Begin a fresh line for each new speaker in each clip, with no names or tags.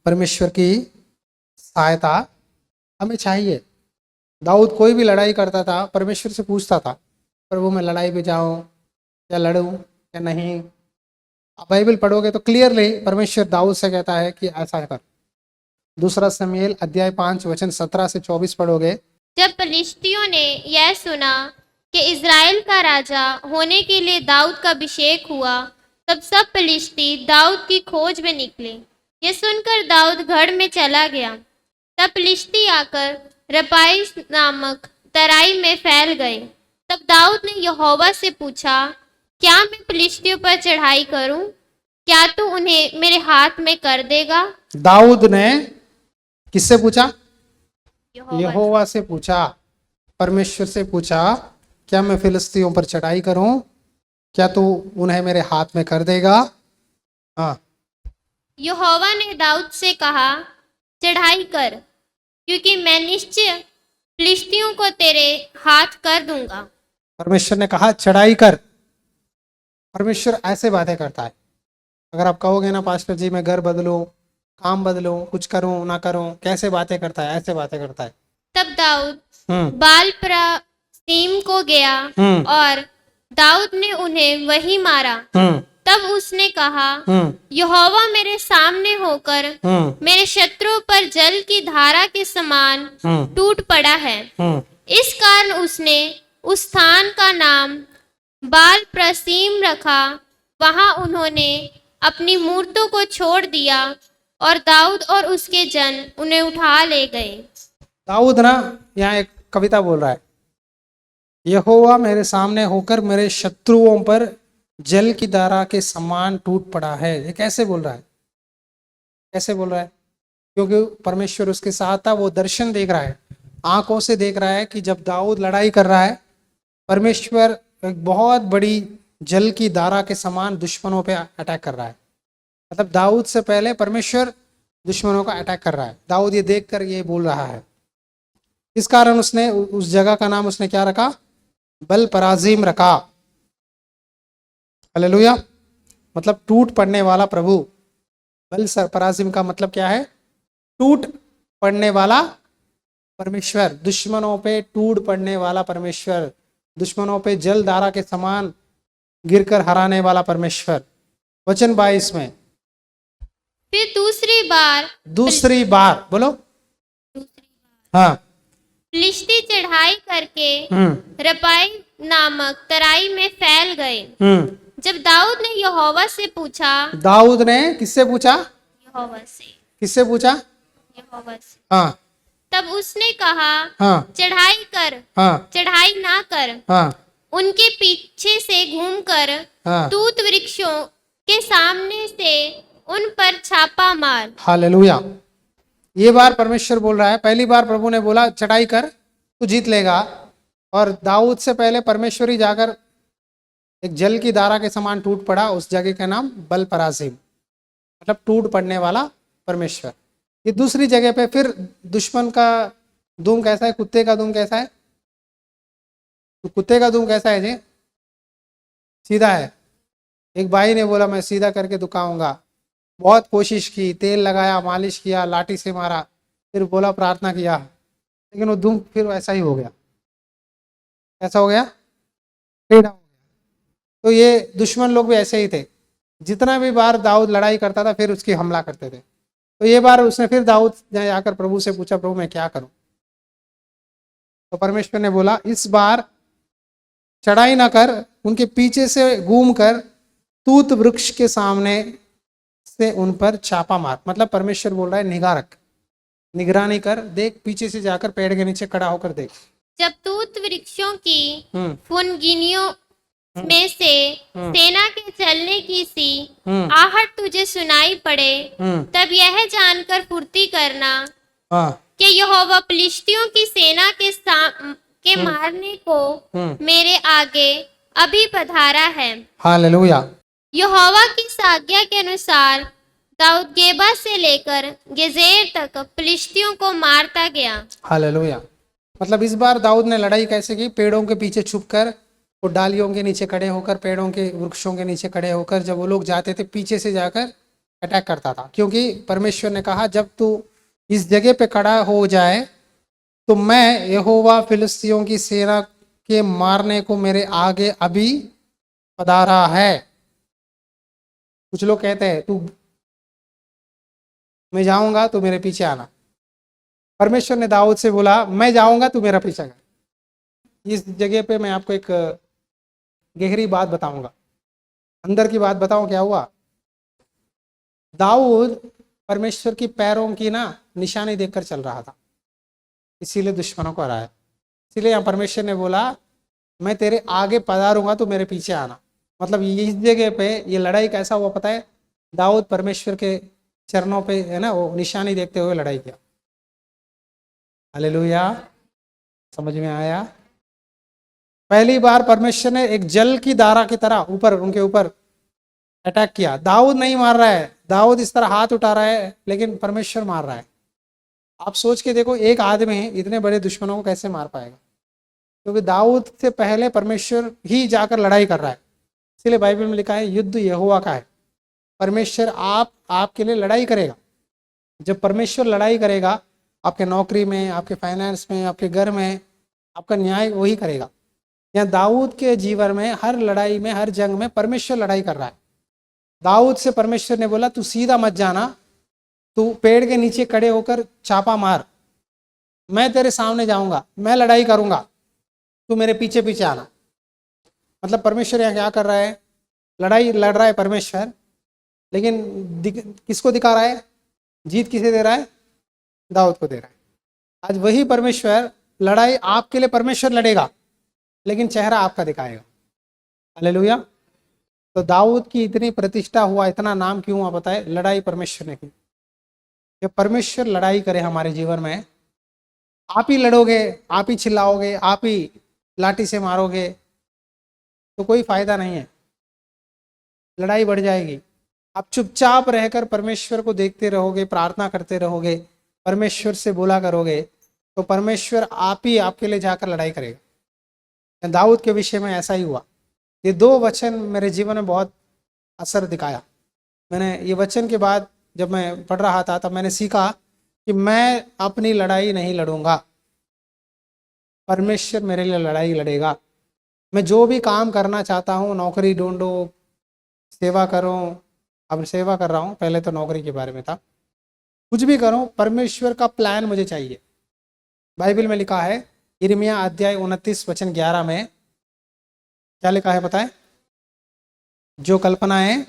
परमेश्वर की सहायता हमें चाहिए। दाऊद कोई भी लड़ाई करता था परमेश्वर से पूछता था, प्रभु मैं लड़ाई पे जाऊं या लड़ूं या नहीं। आप बाइबल पढ़ोगे तो क्लियरली परमेश्वर दाऊद से कहता है कि ऐसा कर। दूसरा शमूएल अध्याय 5 वचन 17 से 24 पढ़ोगे।
जब पलिश्तियों ने यह सुना कि इज़राइल का राजा होने के लिए दाऊद का अभिषेक हुआ, तब सब पलिश्ती दाऊद की खोज में निकले। ये सुनकर दाऊद गढ़ में चला गया। तब पलिश्ती आकर रपाई नामक तराई में फैल गए। तब दाऊद ने यहोवा से पूछा, क्या मैं पलिश्तियों पर चढ़ाई करूं? क्या तू उन्हें मेरे हाथ में कर देगा?
दाऊद ने किससे पूछा?
यहोवा
यहोवा से पूछा, परमेश्वर से पूछा, क्या मैं फिलिस्तीयों पर चढ़ाई करूं? क्या तू उन्हें मेरे हाथ में कर देगा? हाँ,
यहोवा ने दाऊद से कहा, चढ़ाई कर, क्योंकि मैं निश्चय फिलिश्तियों को तेरे हाथ कर दूंगा।
परमेश्वर ने कहा चढ़ाई कर। परमेश्वर ऐसे बातें करता है। अगर आप कहोगे ना पास्टर जी मैं घर बदलूं, काम बदलूं, कुछ करूं ना करूं, कैसे बातें करता है? ऐसे बातें करता है।
तब दाऊद
हम्म
बाल परसीम को गया
हम्म
और दाऊद ने उन्हें वहीं मारा।
हम्म
तब उसने कहा,
हम्म
यहोवा मेरे सामने होकर
हम्म
मेरे शत्रुओं पर जल की धारा के समान
हम्म
टूट पड़ा है।
हम्म
इस कारण उसने उस स्थान का नाम बाल प्रसीम रखा। वहां उन्होंने अपनी मूर्तों को छोड़ दिया और दाऊद और उसके जन उन्हें उठा ले गए।
दाऊद ना यहाँ एक कविता बोल रहा है, यहोवा मेरे सामने होकर मेरे शत्रुओं पर जल की धारा के समान टूट पड़ा है। ये कैसे बोल रहा है? कैसे बोल रहा है? क्योंकि परमेश्वर उसके साथ था। वो दर्शन देख रहा है, आंखों से देख रहा है कि जब दाऊद लड़ाई कर रहा है, परमेश्वर एक बहुत बड़ी जल की धारा के समान दुश्मनों पे अटैक कर रहा है। मतलब दाऊद से पहले परमेश्वर दुश्मनों का अटैक कर रहा है। दाऊद ये देखकर ये बोल रहा है। इस कारण उसने उस जगह का नाम उसने क्या रखा? बल पराजीम रखा। हालेलुया। मतलब टूट पड़ने वाला प्रभु। बल पराजीम का मतलब क्या है? टूट पड़ने वाला परमेश्वर, दुश्मनों पे टूट पड़ने वाला परमेश्वर, दुश्मनों पे जल धारा के समान गिरकर हराने वाला परमेश्वर। वचन 22 में
फिर दूसरी
बार बोलो। हाँ,
फिलिश्ती चढ़ाई करके रपाई नामक तराई में फैल गए। जब दाऊद ने यहोवा से पूछा,
दाऊद ने किससे पूछा?
यहोवा से,
किससे पूछा?
यहोवा से।
हाँ
तब उसने कहा,
हाँ
चढ़ाई कर,
हाँ
चढ़ाई ना कर।
हाँ
उनके पीछे से घूमकर
हाँ।
तूत वृक्षों के सामने से उन पर छापा मार।
हालेलुया। ये बार परमेश्वर बोल रहा है। पहली बार प्रभु ने बोला चढ़ाई कर, तू जीत लेगा। और दाऊद से पहले परमेश्वर ही जाकर एक जल की धारा के समान टूट पड़ा। उस जगह का नाम बल परासीम, मतलब टूट पड़ने वाला परमेश्वर। ये दूसरी जगह पे फिर दुश्मन का दुम कैसा है? कुत्ते का दुम कैसा है? तो कुत्ते का दुम कैसा है जी? सीधा है। एक भाई ने बोला मैं सीधा करके दुखाऊंगा। बहुत कोशिश की, तेल लगाया, मालिश किया, लाठी से मारा, फिर बोला प्रार्थना किया, लेकिन वो दुम फिर वैसा ही हो गया। ऐसा हो गया, टेढ़ा हो गया। तो ये दुश्मन लोग भी ऐसे ही थे। जितना भी बार दाऊद लड़ाई करता था फिर उसकी हमला करते थे। तो ये बार उसने फिर दाऊद जाकर प्रभु से पूछा, प्रभु मैं क्या करूं? तो परमेश्वर ने बोला इस बार चढ़ाई ना कर, उनके पीछे से घूम कर तूत वृक्ष के सामने से उन पर छापा मार। मतलब परमेश्वर बोल रहा है निगाह रख, निगरानी कर, देख, पीछे से जाकर पेड़ के नीचे खड़ा होकर देख।
जब तूत वृक्षों की फुनगिनियों में से सेना के चलने की सी आहट तुझे सुनाई पड़े, तब यह जानकर फुर्ती करना कि यहोवा फिलिश्तियों की सेना के मारने को मेरे आगे अभी पधारा है।
हालेलुया।
यहोवा की आज्ञा के अनुसार दाऊद गेबा से लेकर गेजेर तक फिलिश्तियों को मारता गया।
हालेलुया। मतलब इस बार दाऊद ने लड़ाई कैसे की? पेड़ों के पीछे छुपकर, वो डालियों के नीचे खड़े होकर, पेड़ों के वृक्षों के नीचे खड़े होकर, जब वो लोग जाते थे पीछे से जाकर अटैक करता था, क्योंकि परमेश्वर ने कहा जब तू इस जगह पे खड़ा हो जाए तो मैं यहोवा फिलिस्तियों की सेना के मारने को मेरे आगे अभी पधारा है। कुछ लोग कहते हैं तू, मैं जाऊंगा तो मेरे पीछे आना। परमेश्वर ने दाऊद से बोला मैं जाऊंगा तू मेरा पीछा कर। इस जगह पे मैं आपको एक गहरी बात बताऊंगा, अंदर की बात बताऊं क्या हुआ। दाऊद परमेश्वर की पैरों की ना निशानी देखकर चल रहा था, इसीलिए दुश्मनों को हराया। इसीलिए यहाँ परमेश्वर ने बोला मैं तेरे आगे पधारूंगा तो मेरे पीछे आना। मतलब इस जगह पे ये लड़ाई कैसा हुआ पता है, दाऊद परमेश्वर के चरणों पे है ना वो निशानी देखते हुए लड़ाई किया। हालेलुया, समझ में आया। पहली बार परमेश्वर ने एक जल की धारा की तरह ऊपर उनके ऊपर अटैक किया। दाऊद नहीं मार रहा है, दाऊद इस तरह हाथ उठा रहा है, लेकिन परमेश्वर मार रहा है। आप सोच के देखो एक आदमी इतने बड़े दुश्मनों को कैसे मार पाएगा, क्योंकि दाऊद से पहले परमेश्वर ही जाकर लड़ाई कर रहा है। इसलिए बाइबल में लिखा है युद्ध यहोवा का है। परमेश्वर आपके लिए लड़ाई करेगा। जब परमेश्वर लड़ाई करेगा आपके नौकरी में, आपके फाइनेंस में, आपके घर में, आपका न्याय वही करेगा। यहाँ दाऊद के जीवन में हर लड़ाई में, हर जंग में परमेश्वर लड़ाई कर रहा है। दाऊद से परमेश्वर ने बोला तू सीधा मत जाना, तू पेड़ के नीचे खड़े होकर छापा मार, मैं तेरे सामने जाऊंगा, मैं लड़ाई करूंगा, तू मेरे पीछे पीछे आना। मतलब परमेश्वर यहाँ क्या कर रहा है, लड़ाई लड़ रहा है परमेश्वर, लेकिन किसको दिखा रहा है, जीत किसे दे रहा है, दाऊद को दे रहा है। आज वही परमेश्वर लड़ाई आपके लिए परमेश्वर लड़ेगा, लेकिन चेहरा आपका दिखाएगा। हालेलुया। तो दाऊद की इतनी प्रतिष्ठा हुआ, इतना नाम क्यों हुआ पता है, लड़ाई परमेश्वर ने की। जब परमेश्वर लड़ाई करे हमारे जीवन में, आप ही लड़ोगे, आप ही चिल्लाओगे, आप ही लाठी से मारोगे तो कोई फायदा नहीं है, लड़ाई बढ़ जाएगी। आप चुपचाप रहकर परमेश्वर को देखते रहोगे, प्रार्थना करते रहोगे, परमेश्वर से बोला करोगे, तो परमेश्वर आप ही आपके लिए जाकर लड़ाई करेगा। दाऊद के विषय में ऐसा ही हुआ। ये दो वचन मेरे जीवन में बहुत असर दिखाया। मैंने ये वचन के बाद जब मैं पढ़ रहा था तब मैंने सीखा कि मैं अपनी लड़ाई नहीं लड़ूंगा, परमेश्वर मेरे लिए लड़ाई लड़ेगा। मैं जो भी काम करना चाहता हूँ, नौकरी ढूंढो, सेवा करूँ, अब सेवा कर रहा हूँ, पहले तो नौकरी के बारे में था, कुछ भी करूँ परमेश्वर का प्लान मुझे चाहिए। बाइबल में लिखा है यिर्मयाह अध्याय 29 वचन 11 में क्या लिखा है पता है, जो कल्पनाएं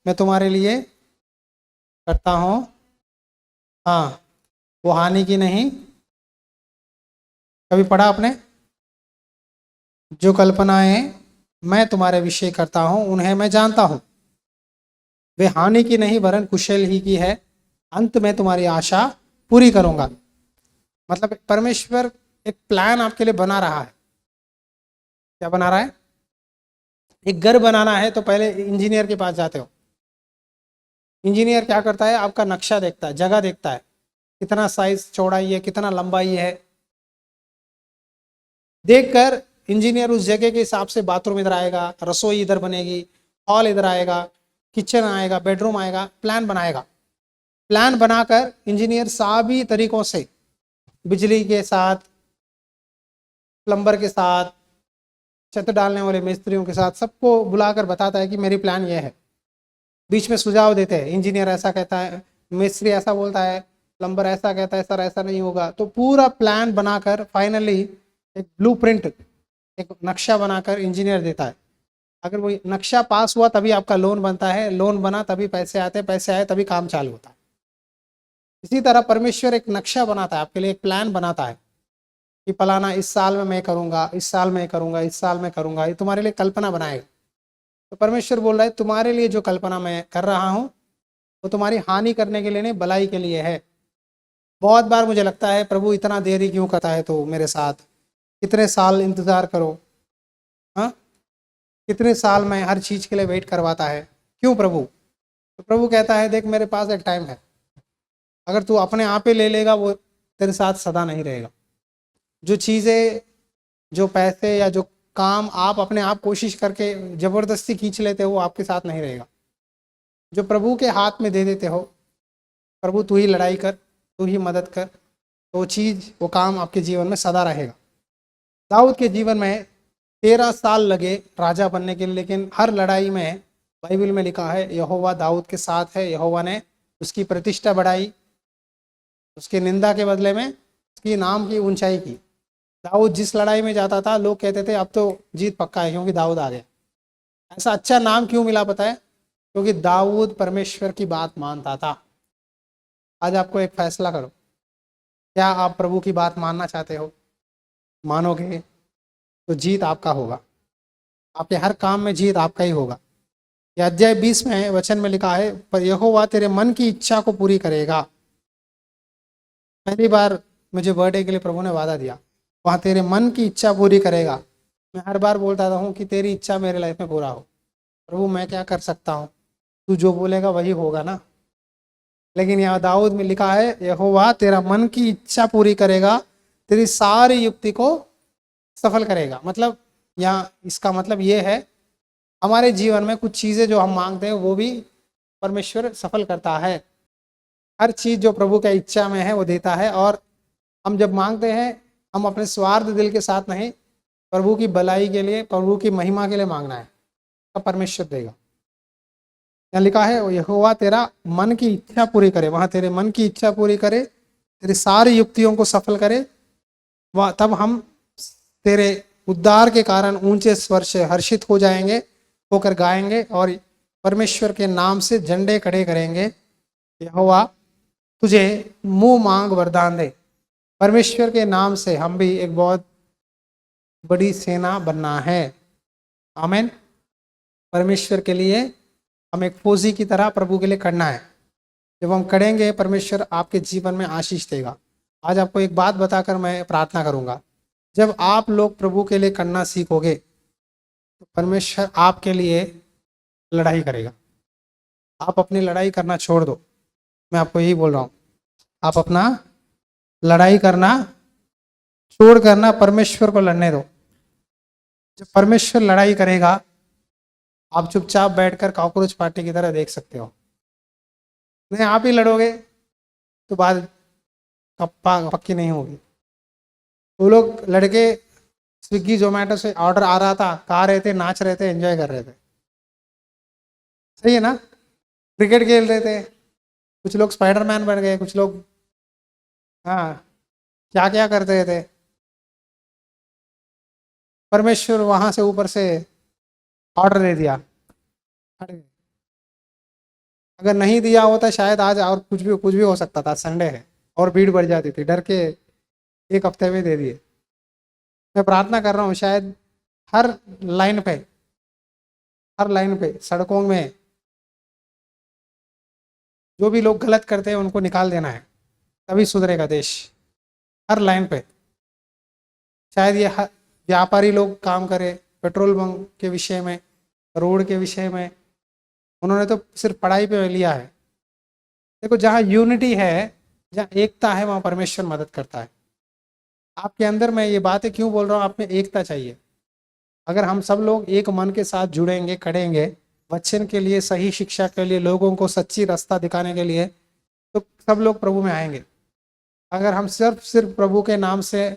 मैं तुम्हारे लिए करता हूँ, हाँ वो हानि की नहीं। कभी पढ़ा आपने, जो कल्पनाएं मैं तुम्हारे विषय करता हूँ उन्हें मैं जानता हूँ, वे हानि की नहीं वरन कुशल ही की है, अंत में तुम्हारी आशा पूरी करूंगा। मतलब परमेश्वर एक प्लान आपके लिए बना रहा है। क्या बना रहा है, एक घर बनाना है तो पहले इंजीनियर के पास जाते हो। इंजीनियर क्या करता है, आपका नक्शा देखता है, जगह देखता है, कितना साइज चौड़ाई है, कितना लंबाई है, देखकर इंजीनियर उस जगह के हिसाब से बाथरूम इधर आएगा, रसोई इधर बनेगी, हॉल इधर आएगा, किचन आएगा, बेडरूम आएगा, प्लान बनाएगा। प्लान बनाकर इंजीनियर सभी तरीकों से, बिजली के साथ, प्लम्बर के साथ, छत डालने वाले मिस्त्रियों के साथ, सबको बुलाकर बताता है कि मेरी प्लान ये है। बीच में सुझाव देते हैं, इंजीनियर ऐसा कहता है, मिस्त्री ऐसा बोलता है, प्लम्बर ऐसा कहता है, सर ऐसा नहीं होगा। तो पूरा प्लान बनाकर फाइनली एक ब्लूप्रिंट, एक नक्शा बनाकर इंजीनियर देता है। अगर वो नक्शा पास हुआ तभी आपका लोन बनता है, लोन बना तभी पैसे आते, पैसे आए तभी काम चालू होता है। इसी तरह परमेश्वर एक नक्शा बनाता है आपके लिए, एक प्लान बनाता है कि फलाना इस साल में मैं करूंगा, इस साल में करूंगा, इस साल में करूंगा, ये तुम्हारे लिए कल्पना बनाएगा। तो परमेश्वर बोल रहा है तुम्हारे लिए जो कल्पना मैं कर रहा हूँ वो तुम्हारी हानि करने के लिए नहीं, भलाई के लिए है। बहुत बार मुझे लगता है प्रभु इतना देरी क्यों करता है तो मेरे साथ, कितने साल इंतज़ार करो, हाँ कितने साल में हर चीज़ के लिए वेट करवाता है, क्यों प्रभु। तो प्रभु कहता है देख मेरे पास एक टाइम है, अगर तू अपने आप ही ले लेगा वो तेरे साथ सदा नहीं रहेगा। जो चीज़ें, जो पैसे या जो काम आप अपने आप कोशिश करके ज़बरदस्ती खींच लेते हो वो आपके साथ नहीं रहेगा। जो प्रभु के हाथ में दे देते हो, प्रभु तू ही लड़ाई कर, तू ही मदद कर, तो वो चीज़, वो काम आपके जीवन में सदा रहेगा। दाऊद के जीवन में 13 साल लगे राजा बनने के लिए, लेकिन हर लड़ाई में बाइबल में लिखा है यहोवा दाऊद के साथ है। यहोवा ने उसकी प्रतिष्ठा बढ़ाई, उसकी निंदा के बदले में उसकी नाम की ऊंचाई की। दाऊद जिस लड़ाई में जाता था लोग कहते थे अब तो जीत पक्का है क्योंकि दाऊद आ गया। ऐसा अच्छा नाम क्यों मिला पता है? क्योंकि दाऊद परमेश्वर की बात मानता था। आज आपको एक फैसला करो, क्या आप प्रभु की बात मानना चाहते हो? मानोगे तो जीत आपका होगा, आपके हर काम में जीत आपका ही होगा। यह अध्याय 20 में वचन में लिखा है, पर यहोवा तेरे मन की इच्छा को पूरी करेगा। पहली बार मुझे बर्थडे के लिए प्रभु ने वादा दिया, वहाँ तेरे मन की इच्छा पूरी करेगा। मैं हर बार बोलता हूँ कि तेरी इच्छा मेरे लाइफ में पूरा हो। प्रभु मैं क्या कर सकता हूँ, तू जो बोलेगा वही होगा ना। लेकिन यहाँ दाऊद में लिखा है यहोवा तेरा मन की इच्छा पूरी करेगा, तेरी सारी युक्ति को सफल करेगा। मतलब यहाँ इसका मतलब ये है, हमारे जीवन में कुछ चीज़ें जो हम मांगते हैं वो भी परमेश्वर सफल करता है। हर चीज़ जो प्रभु की इच्छा में है वो देता है। और हम जब मांगते हैं, हम अपने स्वार्थ दिल के साथ नहीं, प्रभु की भलाई के लिए, प्रभु की महिमा के लिए मांगना है, तो परमेश्वर देगा। यहाँ लिखा है यहोवा तेरा मन की इच्छा पूरी करे, वहाँ तेरे मन की इच्छा पूरी करे, तेरी सारी युक्तियों को सफल करे। वह तब हम तेरे उद्धार के कारण ऊंचे स्वर से हर्षित हो जाएंगे, होकर गाएंगे और परमेश्वर के नाम से झंडे खड़े करेंगे। यहोवा तुझे मुंह मांग वरदान दे। परमेश्वर के नाम से हम भी एक बहुत बड़ी सेना बनना है। आमीन। परमेश्वर के लिए हम एक फौजी की तरह प्रभु के लिए करना है। जब हम करेंगे परमेश्वर आपके जीवन में आशीष देगा। आज आपको एक बात बताकर मैं प्रार्थना करूंगा, जब आप लोग प्रभु के लिए करना सीखोगे तो परमेश्वर आपके लिए लड़ाई करेगा। आप अपनी लड़ाई करना छोड़ दो, मैं आपको यही बोल रहा हूँ, आप अपना लड़ाई करना छोड़ करना परमेश्वर को लड़ने दो। जब परमेश्वर लड़ाई करेगा, आप चुपचाप बैठकर कॉकरोच पार्टी की तरह देख सकते हो। नहीं आप ही लड़ोगे तो बात पक्की नहीं होगी। वो लोग लड़के स्विगी जोमेटो से ऑर्डर आ रहा था, खा रहे थे, नाच रहे थे, एंजॉय कर रहे थे, सही है ना? क्रिकेट खेल रहे थे, कुछ लोग स्पाइडरमैन बन गए, कुछ लोग हाँ क्या क्या करते थे। परमेश्वर वहां से ऊपर से ऑर्डर दे दिया, अगर नहीं दिया होता शायद आज और कुछ भी हो सकता था। संडे है और भीड़ बढ़ जाती थी, डर के एक हफ्ते में दे दिए। मैं प्रार्थना कर रहा हूँ, शायद हर लाइन पे सड़कों में जो भी लोग गलत करते हैं उनको निकाल देना है, तभी सुधरेगा देश। हर लाइन पे शायद ये व्यापारी लोग काम करें, पेट्रोल पंप के विषय में, रोड के विषय में, उन्होंने तो सिर्फ पढ़ाई पे लिया है। देखो जहाँ यूनिटी है, जहाँ एकता है, वहाँ परमेश्वर मदद करता है। आपके अंदर मैं ये बातें क्यों बोल रहा हूँ, आप में एकता चाहिए। अगर हम सब लोग एक मन के साथ जुड़ेंगे, खड़ेंगे वचन के लिए, सही शिक्षा के लिए, लोगों को सच्ची रास्ता दिखाने के लिए, तो सब लोग प्रभु में आएंगे। अगर हम सिर्फ प्रभु के नाम से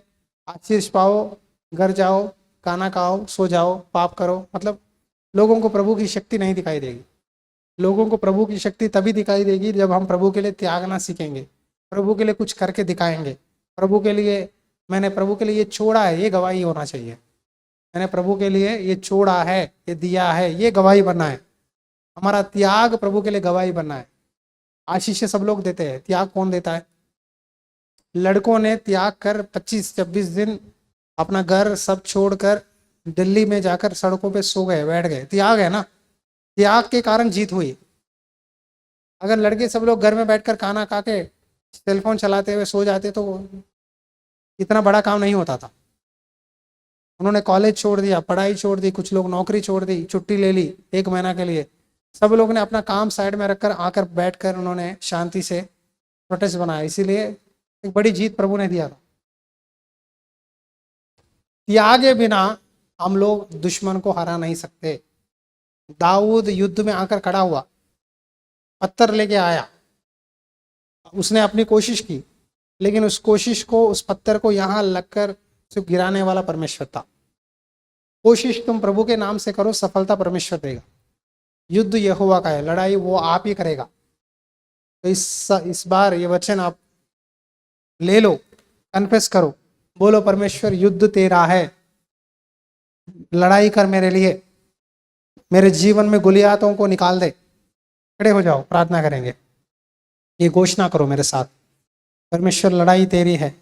आशीष पाओ, घर जाओ, खाना खाओ, सो जाओ, पाप करो, मतलब लोगों को प्रभु की शक्ति नहीं दिखाई देगी। लोगों को प्रभु की शक्ति तभी दिखाई देगी जब हम प्रभु के लिए त्यागना सीखेंगे, प्रभु के लिए कुछ करके दिखाएंगे। प्रभु के लिए मैंने प्रभु के लिए ये छोड़ा है, ये गवाही होना चाहिए। मैंने प्रभु के लिए ये छोड़ा है, ये दिया है, ये गवाही बनना है। हमारा त्याग प्रभु के लिए गवाही बनना है। आशीष सब लोग देते हैं, त्याग कौन देता है? लड़कों ने त्याग कर 25-26 दिन अपना घर सब छोड़कर दिल्ली में जाकर सड़कों पे सो गए, बैठ गए। त्याग है ना, त्याग के कारण जीत हुई। अगर लड़के सब लोग घर में बैठकर खाना खा के सेलफोन चलाते हुए सो जाते तो इतना बड़ा काम नहीं होता था। उन्होंने कॉलेज छोड़ दिया, पढ़ाई छोड़ दी, कुछ लोग नौकरी छोड़ दी, छुट्टी ले ली 1 महीना के लिए। सब लोग ने अपना काम साइड में रखकर आकर बैठकर उन्होंने शांति से प्रोटेस्ट बनाया। इसीलिए एक बड़ी जीत प्रभु ने दिया था। त्यागे बिना हम लोग दुश्मन को हरा नहीं सकते। दाऊद युद्ध में आकर खड़ा हुआ, पत्थर लेके आया, उसने अपनी कोशिश की, लेकिन उस कोशिश को, उस पत्थर को यहाँ लगकर सिर्फ गिराने वाला परमेश्वर था। कोशिश तुम प्रभु के नाम से करो, सफलता परमेश्वर देगा। युद्ध यहोवा का है, लड़ाई वो आप ही करेगा। तो इस बार ये वचन आप ले लो, कन्फेस करो, बोलो परमेश्वर युद्ध तेरा है, लड़ाई कर मेरे लिए, मेरे जीवन में गुलियातों को निकाल दे। खड़े हो जाओ, प्रार्थना करेंगे। ये घोषणा करो मेरे साथ, परमेश्वर लड़ाई तेरी है,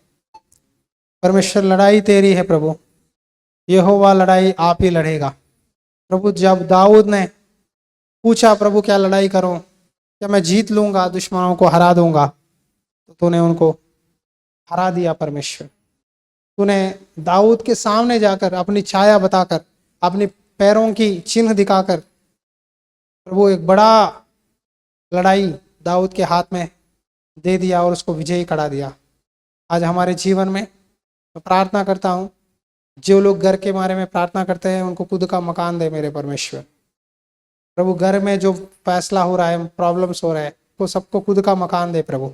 परमेश्वर लड़ाई तेरी है प्रभु, यहोवा लड़ाई आप ही लड़ेगा। प्रभु जब दाऊद ने पूछा प्रभु क्या लड़ाई करूं, क्या मैं जीत लूंगा, दुश्मनों को हरा दूंगा, तो तूने उनको हरा दिया। परमेश्वर तूने दाऊद के सामने जाकर अपनी छाया बताकर, अपनी पैरों की चिन्ह दिखाकर प्रभु एक बड़ा लड़ाई दाऊद के हाथ में दे दिया और उसको विजयी करा दिया। आज हमारे जीवन में मैं प्रार्थना करता हूँ, जो लोग घर के बारे में प्रार्थना करते हैं उनको खुद का मकान दे मेरे परमेश्वर। प्रभु घर में जो फैसला हो रहा है, प्रॉब्लम्स हो रहा है, तो सबको खुद का मकान दे प्रभु।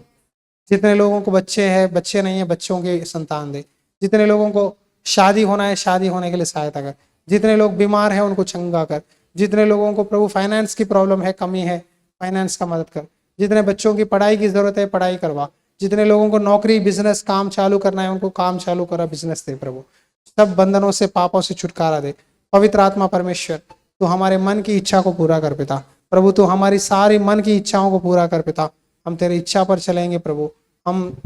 जितने लोगों को बच्चे हैं, बच्चे नहीं है, बच्चों के संतान दे। जितने लोगों को शादी होना है, शादी होने के लिए सहायता कर। जितने लोग बीमार हैं उनको चंगा कर। जितने लोगों को प्रभु फाइनेंस की प्रॉब्लम है, कमी है, फाइनेंस का मदद कर। जितने बच्चों की पढ़ाई की जरूरत है, पढ़ाई करवा। जितने लोगों को नौकरी, बिजनेस, काम चालू करना है, उनको काम चालू करा, बिजनेस दे प्रभु। सब बंधनों से, पापों से छुटकारा दे। पवित्र आत्मा परमेश्वर तो हमारे मन की इच्छा को पूरा कर पिता। प्रभु तो हमारी सारी मन की इच्छाओं को पूरा कर पिता। हम तेरी इच्छा पर चलेंगे प्रभु।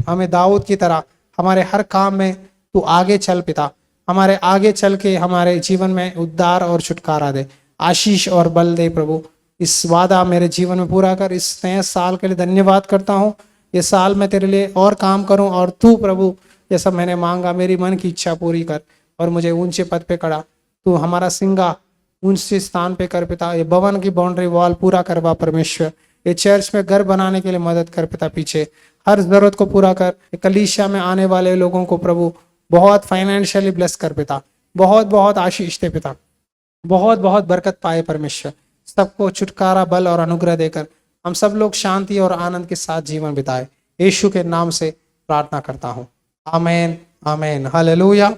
हमें दाऊद की तरह हमारे हर काम में तू आगे चल पिता। हमारे आगे चल के हमारे जीवन में उद्धार और छुटकारा दे, आशीष और बल दे प्रभु। इस वादा मेरे जीवन में पूरा कर। इस नए साल के लिए धन्यवाद करता हूँ। ये साल मैं तेरे लिए और काम करूँ और तू प्रभु ये सब मैंने मांगा, मेरी मन की इच्छा पूरी कर और मुझे ऊंचे पद पे खड़ा, तू हमारा सिंगा ऊंचे स्थान पे कर पिता। ये भवन की बाउंड्री वॉल पूरा करवा परमेश्वर। ये चर्च में घर बनाने के लिए मदद कर पिता। पीछे हर जरूरत को पूरा कर। कलीसिया में आने वाले लोगों को प्रभु बहुत फाइनेंशियली ब्लेस कर पिता। बहुत बहुत आशीष दे पिता। बहुत बहुत बरकत पाए परमेश्वर। सबको छुटकारा, बल और अनुग्रह देकर हम सब लोग शांति और आनंद के साथ जीवन बिताए। यीशु के नाम से प्रार्थना करता हूँ, आमीन आमीन, हालेलुया।